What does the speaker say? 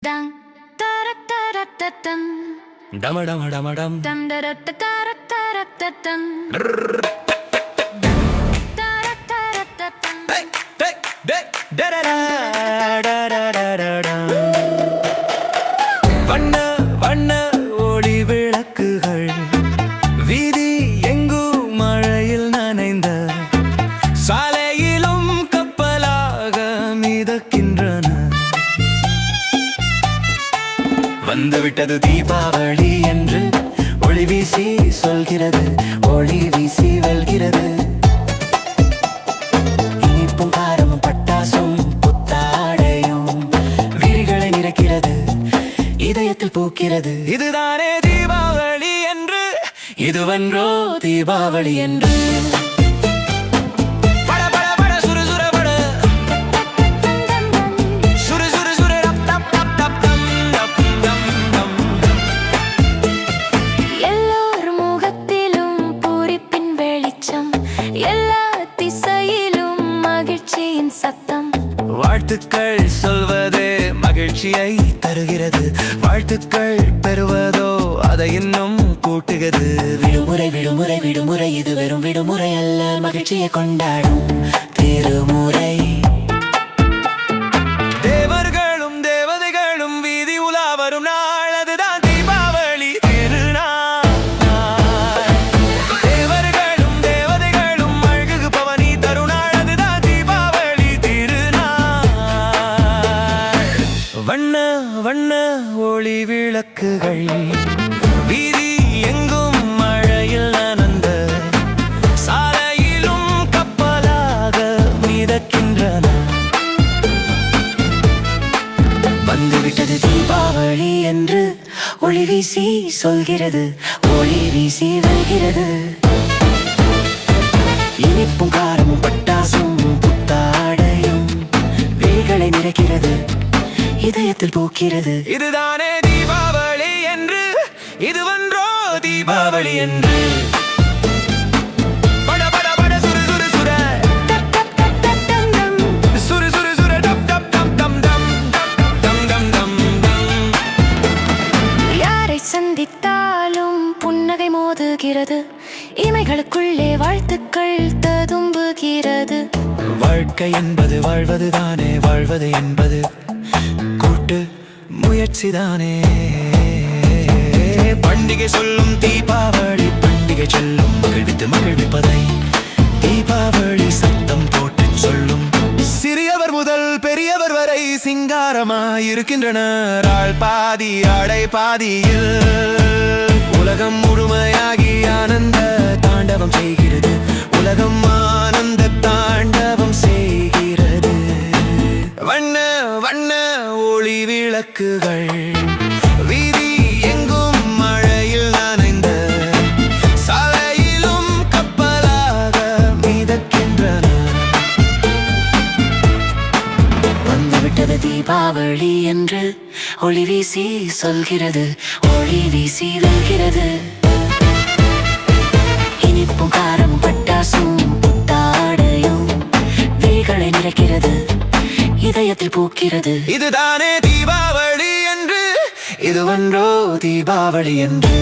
Dang, da-da-da-da-da-dum. Dum-a-dum-a-dum-a-dum. Dum-da-da-da-da-da-da-dum. Da-da-da-da-da-dum. Hey, hey, hey, da-da-da-da-da-da-da-dum. வண்ண வண்ண ஒளி விளக்குகள் வீதி எங்கும் மழையில் நனைந்த சாலையிலும் கப்பலாக மிதக்கின்றன. வந்துவிட்டது தீபாவளி என்று ஒளி வீசி சொல்கிறது, ஒளி வீசி வெல்கிறது. இனிப்பும் காரமும் பட்டாசும் புத்தாடையும் விழிகளை நிறைக்கிறது, இதயத்தில் பூக்கிறது. இதுதானே தீபாவளி என்று, இதுவன்றோ தீபாவளி என்று. எல்லோர் முகத்திலும் பூரிப்பின் வெளிச்சம், எல்லா திசையிலும் மகிழ்ச்சியின் சத்தம். வாழ்த்துக்கள் சொல்வது மகிழ்ச்சியை தருகிறது, வாழ்த்துக்கள் பெறுவதோ அதை இன்னும் கூட்டுகிறது. விடுமுறை விடுமுறை விடுமுறை, இது வெறும் விடுமுறை அல்ல, மகிழ்ச்சியை கொண்டாடும் திருமுறை. தேவர்களும் தேவதைகளும் வீதி உலா வரும் நாள், அதுதான் தீபாவளி திருநாள். தேவர்களும் தேவதைகளும் அழகு பவனி தருநாள், அதுதான் தீபாவளி திருநாள். வண்ண வண்ண ஒளி விளக்குகள் வீதி எங்கும் மழையில் நனைந்த சாலையிலும் கப்பலாக மிதக்கின்றன. வந்துவிட்டது தீபாவளி என்று ஒளி வீசி சொல்கிறது, ஒளி வீசி வெல்கிறது. இனிப்பும் காரமும் பட்டாசும் புத்தாடையும் விழிகளை நிறைக்கிறது, இதயத்தில் பூக்கிறது. இதுதானே தீபாவளி என்று, இதுவன்றோ தீபாவளி என்று. பட பட பட சுரு சுரு சுர, சுரு சுரு சுர, டம் டம் டம் டம் டம் டம் டம் டம் டம். யாரை சந்தித்தாலும் புன்னகை மோதுகிறது, இமைகளுக்குள்ளே வாழ்த்துக்கள் ததும்புகிறது. வாழ்க்கை என்பது வாழ்வதுதானே, வாழ்வது என்பது கூட்டு முயற்சிதானே. பண்டிகை சொல்லும் தீபாவளி, பண்டிகை சொல்லும் மகிழ்வித்து மகிழ்விப்பதை தீபாவளி சத்தம் போட்டு சொல்லும். சிறியவர் முதல் பெரியவர் வரை சிங்காரமாயிருக்கின்றனர். ஆள் பாதி ஆடை பாதியில் உலகம் முழுமையாகி ஆனந்த தாண்டவம் செய்கிறது, உலகம் ஆனந்த தாண்டவம் செய்கிறது. வண்ண வண்ண ஒளி விளக்குகள் வீதி எங்கும் மழையில் நனைந்த சாலையிலும் கப்பலாக மிதக்கின்றன. வந்துவிட்டது தீபாவளி என்று ஒளி வீசி சொல்கிறது, ஒளி வீசி வெல்கிறது. இனிப்பும் காரமும் பட்டாசும் புத்தாடையும் விழிகளை நிறைக்கிறது, இதயத்தில் பூக்கிறது. இதுதானே தீபாவளி என்று, இதுவன்றோ தீபாவளி என்று.